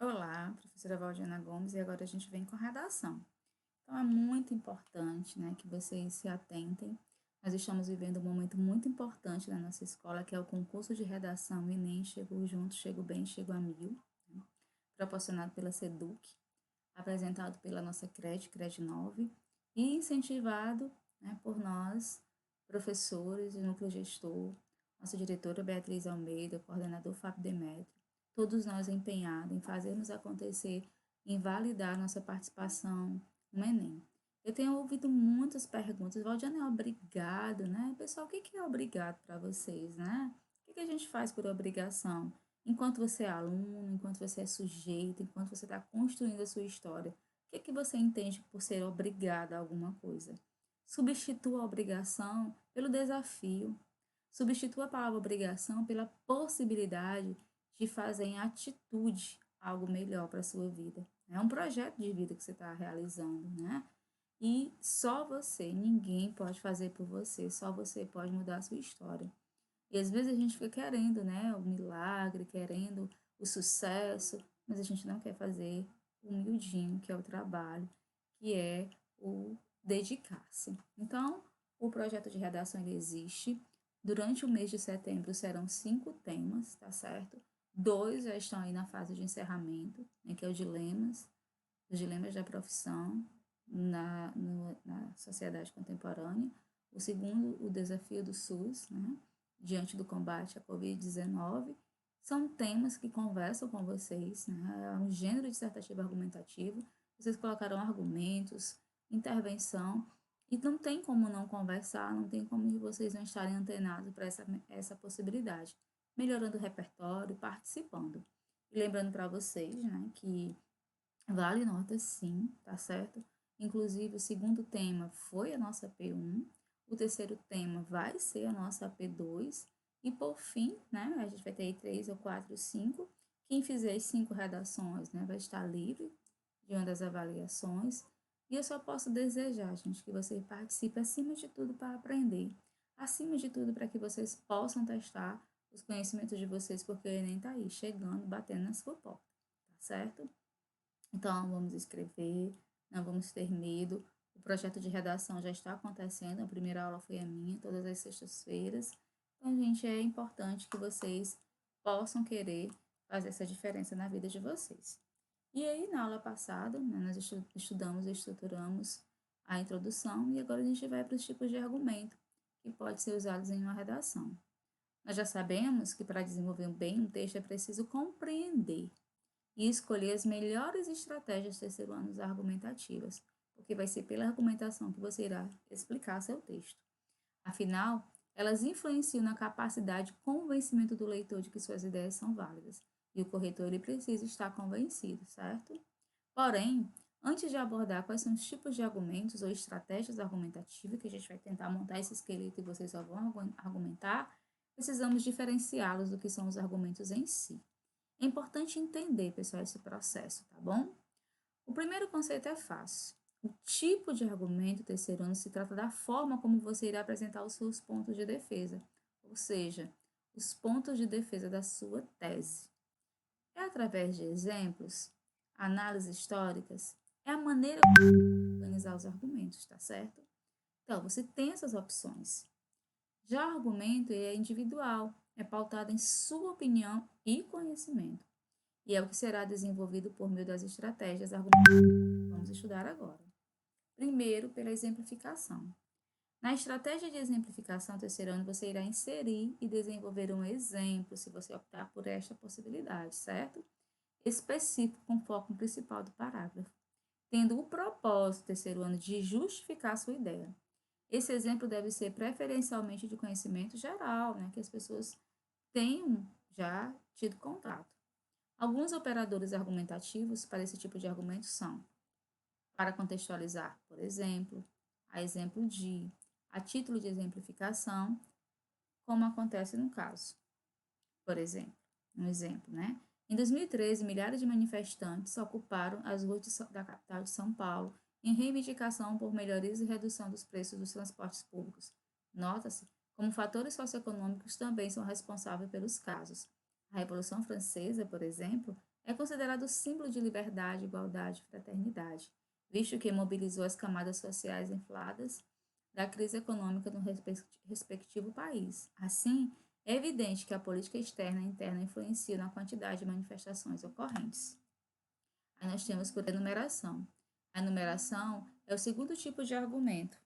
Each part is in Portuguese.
Olá, professora Valdiana Gomes, e agora a gente vem com redação. Então é muito importante, né, que vocês se atentem. Nós estamos vivendo um momento muito importante na nossa escola, que é o concurso de redação Enem Chegou Junto, Chego Bem, Chego a Mil, né, proporcionado pela SEDUC, apresentado pela nossa CRED 9, e incentivado, né, por nós, professores e núcleo gestor, nossa diretora Beatriz Almeida, coordenador Fábio Demetrio, todos nós empenhados em fazermos acontecer, em validar nossa participação no Enem. Eu tenho ouvido muitas perguntas, Valdiana, é obrigado, né? Pessoal, o que é obrigado para vocês, né? O que a gente faz por obrigação? Enquanto você é aluno, enquanto você é sujeito, enquanto você está construindo a sua história, o que você entende por ser obrigado a alguma coisa? Substitua a obrigação pelo desafio. Substitua a palavra obrigação pela possibilidade de fazer em atitude algo melhor para a sua vida. É um projeto de vida que você está realizando, né? E só você, ninguém pode fazer por você, só você pode mudar a sua história. E às vezes a gente fica querendo, né, o milagre, querendo o sucesso, mas a gente não quer fazer o humildinho, que é o trabalho, que é o dedicar-se. Então, o projeto de redação ele existe. Durante o mês de setembro serão 5 temas, tá certo? 2 já estão aí na fase de encerramento, né, que é os dilemas da profissão na sociedade contemporânea. O segundo, o desafio do SUS, né, diante do combate à Covid-19. São temas que conversam com vocês, né, é um gênero dissertativo argumentativo. Vocês colocaram argumentos, intervenção, e não tem como não conversar, não tem como vocês não estarem antenados para essa possibilidade. Melhorando o repertório, participando. E lembrando para vocês, né, que vale nota sim, tá certo? Inclusive, o segundo tema foi a nossa P1, o terceiro tema vai ser a nossa P2, e por fim, né, a gente vai ter aí 3 ou 4, 5. Quem fizer as 5 redações, né, vai estar livre de uma das avaliações. E eu só posso desejar, gente, que você participe acima de tudo para aprender, acima de tudo para que vocês possam testar os conhecimentos de vocês, porque o Enem está aí, chegando, batendo na sua porta, tá certo? Então, vamos escrever, não vamos ter medo. O projeto de redação já está acontecendo, a primeira aula foi a minha, todas as sextas-feiras. Então, gente, é importante que vocês possam querer fazer essa diferença na vida de vocês. E aí, na aula passada, né, nós estudamos e estruturamos a introdução e agora a gente vai para os tipos de argumento que pode ser usados em uma redação. Nós já sabemos que para desenvolver bem um texto é preciso compreender e escolher as melhores estratégias terceiro-anos argumentativas, porque vai ser pela argumentação que você irá explicar seu texto. Afinal, elas influenciam na capacidade de convencimento do leitor de que suas ideias são válidas, e o corretor ele precisa estar convencido, certo? Porém, antes de abordar quais são os tipos de argumentos ou estratégias argumentativas, que a gente vai tentar montar esse esqueleto e vocês só vão argumentar, precisamos diferenciá-los do que são os argumentos em si. É importante entender, pessoal, esse processo, tá bom? O primeiro conceito é fácil. O tipo de argumento terceiro ano se trata da forma como você irá apresentar os seus pontos de defesa, ou seja, os pontos de defesa da sua tese. É através de exemplos, análises históricas, é a maneira de organizar os argumentos, tá certo? Então, você tem essas opções. Já o argumento é individual, é pautado em sua opinião e conhecimento e é o que será desenvolvido por meio das estratégias argumentativas que vamos estudar agora. Primeiro, pela exemplificação. Na estratégia de exemplificação terceiro ano, você irá inserir e desenvolver um exemplo, se você optar por esta possibilidade, certo? Específico com foco principal do parágrafo, tendo o propósito terceiro ano de justificar a sua ideia. Esse exemplo deve ser preferencialmente de conhecimento geral, né, que as pessoas tenham já tido contato. Alguns operadores argumentativos para esse tipo de argumento são: para contextualizar, por exemplo, a exemplo de, a título de exemplificação, como acontece no caso. Por exemplo, um exemplo, né? Em 2013, milhares de manifestantes ocuparam as ruas da capital de São Paulo em reivindicação por melhorias e redução dos preços dos transportes públicos. Nota-se como fatores socioeconômicos também são responsáveis pelos casos. A Revolução Francesa, por exemplo, é considerado símbolo de liberdade, igualdade e fraternidade, visto que mobilizou as camadas sociais infladas da crise econômica no respectivo país. Assim, é evidente que a política externa e interna influenciam na quantidade de manifestações ocorrentes. Aí nós temos por enumeração. A enumeração é o segundo tipo de argumento,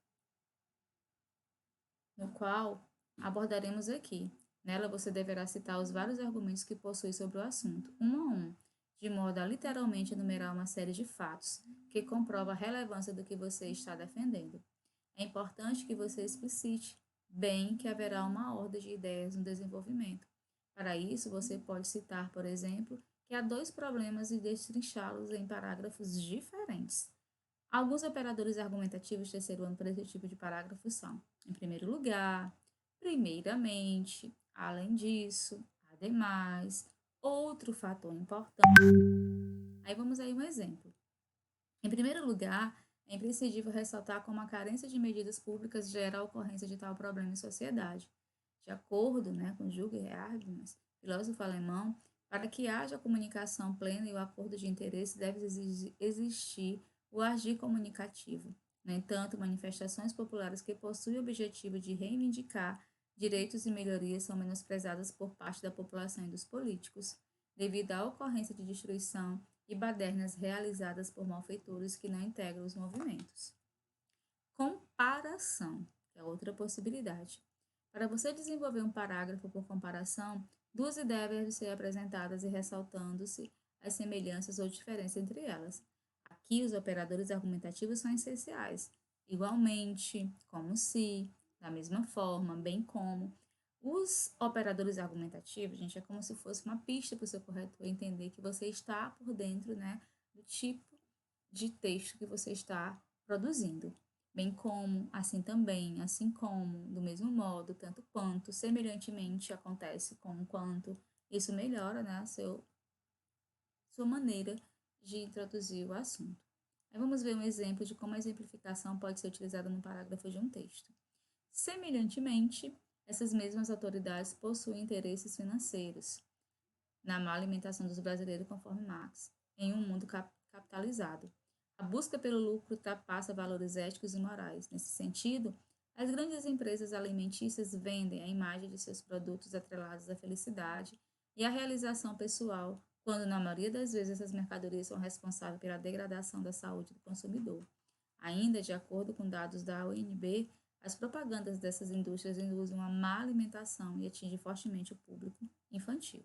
no qual abordaremos aqui. Nela você deverá citar os vários argumentos que possui sobre o assunto, um a um, de modo a literalmente enumerar uma série de fatos que comprova a relevância do que você está defendendo. É importante que você explicite bem que haverá uma ordem de ideias no desenvolvimento. Para isso, você pode citar, por exemplo, que há dois problemas e destrinchá-los em parágrafos diferentes. Alguns operadores argumentativos de terceiro ano para esse tipo de parágrafo são: em primeiro lugar, primeiramente, além disso, ademais, outro fator importante. Aí vamos aí um exemplo. Em primeiro lugar, é imprescindível ressaltar como a carência de medidas públicas gera a ocorrência de tal problema em sociedade. De acordo, com Jürgen Habermas, filósofo alemão, para que haja comunicação plena e o acordo de interesse deve existir o agir comunicativo. No entanto, manifestações populares que possuem o objetivo de reivindicar direitos e melhorias são menosprezadas por parte da população e dos políticos, devido à ocorrência de destruição e badernas realizadas por malfeitores que não integram os movimentos. Comparação, que é outra possibilidade. Para você desenvolver um parágrafo por comparação, duas ideias devem ser apresentadas e ressaltando-se as semelhanças ou diferenças entre elas. Aqui, os operadores argumentativos são essenciais. Igualmente, como se, da mesma forma, bem como. Os operadores argumentativos, gente, é como se fosse uma pista para o seu corretor entender que você está por dentro, do tipo de texto que você está produzindo. Bem como, assim também, assim como, do mesmo modo, tanto quanto, semelhantemente acontece com quanto, isso melhora, sua maneira de introduzir o assunto. Aí vamos ver um exemplo de como a exemplificação pode ser utilizada no parágrafo de um texto. Semelhantemente, essas mesmas autoridades possuem interesses financeiros na má alimentação dos brasileiros, conforme Marx, em um mundo capitalizado. A busca pelo lucro ultrapassa valores éticos e morais. Nesse sentido, as grandes empresas alimentícias vendem a imagem de seus produtos atrelados à felicidade e à realização pessoal, quando na maioria das vezes essas mercadorias são responsáveis pela degradação da saúde do consumidor. Ainda, de acordo com dados da UNB, as propagandas dessas indústrias induzem uma má alimentação e atingem fortemente o público infantil.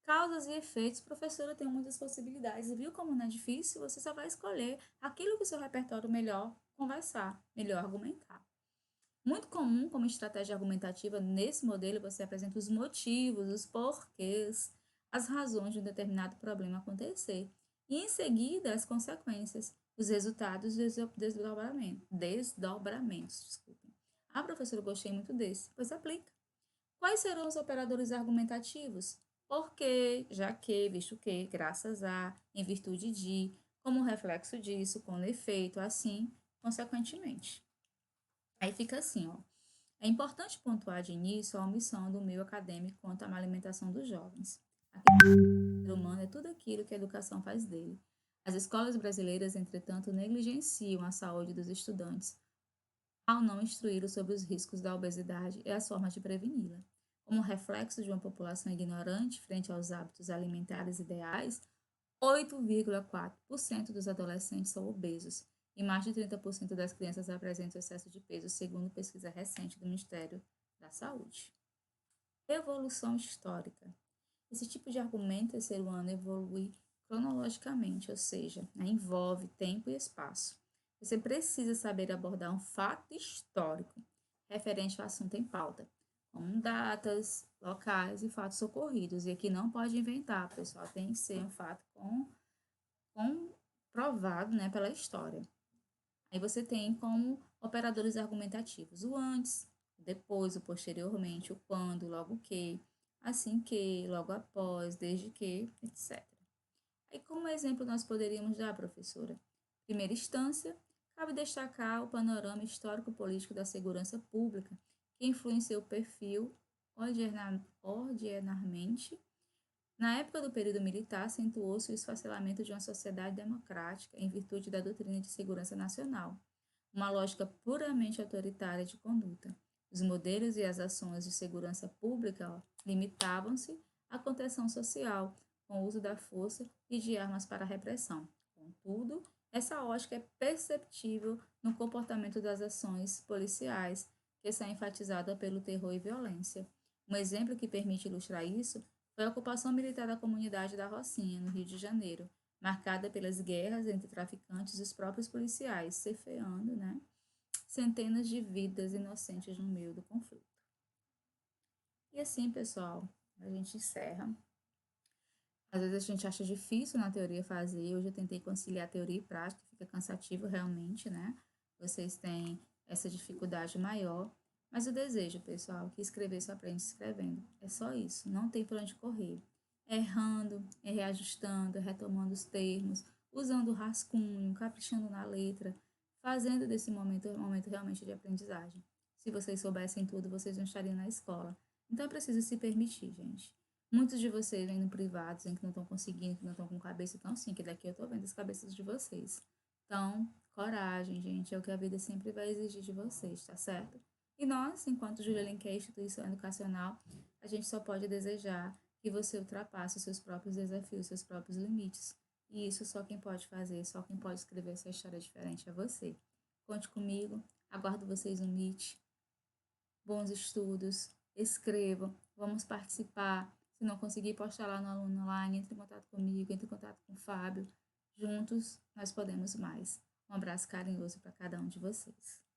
Causas e efeitos, professora, tem muitas possibilidades. Viu como não é difícil? Você só vai escolher aquilo que o seu repertório melhor conversar, melhor argumentar. Muito comum como estratégia argumentativa nesse modelo, você apresenta os motivos, os porquês, as razões de um determinado problema acontecer. E em seguida, as consequências, os resultados e os desdobramentos. Desculpem. Ah, professora, eu gostei muito desse. Pois aplica. Quais serão os operadores argumentativos? Porque, já que, visto que, graças a, em virtude de, como reflexo disso, com efeito, assim, consequentemente. Aí fica assim, ó. É importante pontuar de início a omissão do meio acadêmico quanto à má alimentação dos jovens. O ser humano é tudo aquilo que a educação faz dele. As escolas brasileiras, entretanto, negligenciam a saúde dos estudantes ao não instruí-los sobre os riscos da obesidade e as formas de preveni-la. Como reflexo de uma população ignorante frente aos hábitos alimentares ideais, 8,4% dos adolescentes são obesos e mais de 30% das crianças apresentam excesso de peso, segundo pesquisa recente do Ministério da Saúde. Evolução histórica. Esse tipo de argumento é ser humano evolui cronologicamente, ou seja, envolve tempo e espaço. Você precisa saber abordar um fato histórico referente ao assunto em pauta, como datas, locais e fatos ocorridos. E aqui não pode inventar, pessoal, tem que ser um fato comprovado, pela história. Aí você tem como operadores argumentativos o antes, o depois, o posteriormente, o quando, logo que, assim que, logo após, desde que, etc. Aí como exemplo nós poderíamos dar, professora? Primeira instância, cabe destacar o panorama histórico-político da segurança pública, que influenciou o perfil ordinariamente Na época do período militar, acentuou-se o esfacelamento de uma sociedade democrática em virtude da doutrina de segurança nacional, uma lógica puramente autoritária de conduta. Os modelos e as ações de segurança pública limitavam-se à contenção social, com o uso da força e de armas para a repressão. Contudo, essa ótica é perceptível no comportamento das ações policiais, que são enfatizadas pelo terror e violência. Um exemplo que permite ilustrar isso foi a ocupação militar da comunidade da Rocinha, no Rio de Janeiro, marcada pelas guerras entre traficantes e os próprios policiais, ceifeando, né, centenas de vidas inocentes no meio do conflito. E assim, pessoal, a gente encerra. Às vezes a gente acha difícil na teoria fazer, hoje eu tentei conciliar teoria e prática, fica cansativo realmente, né? Vocês têm essa dificuldade maior, mas eu desejo, pessoal, que escrever se aprende escrevendo. É só isso, não tem por onde correr. É errando, é reajustando, é retomando os termos, usando o rascunho, caprichando na letra, fazendo desse momento um momento realmente de aprendizagem. Se vocês soubessem tudo, vocês não estariam na escola. Então é preciso se permitir, gente. Muitos de vocês vêm no privado, dizendo que não estão conseguindo, que não estão com cabeça, então sim, que daqui eu tô vendo as cabeças de vocês. Então, coragem, gente, é o que a vida sempre vai exigir de vocês, tá certo? E nós, enquanto Júlia Lenquer, instituição educacional, a gente só pode desejar que você ultrapasse os seus próprios desafios, seus próprios limites. E isso só quem pode fazer, só quem pode escrever essa história diferente é você. Conte comigo, aguardo vocês no Meet. Bons estudos, escrevam, vamos participar. Se não conseguir postar lá no Aluno Online, entre em contato comigo, entre em contato com o Fábio. Juntos nós podemos mais. Um abraço carinhoso para cada um de vocês.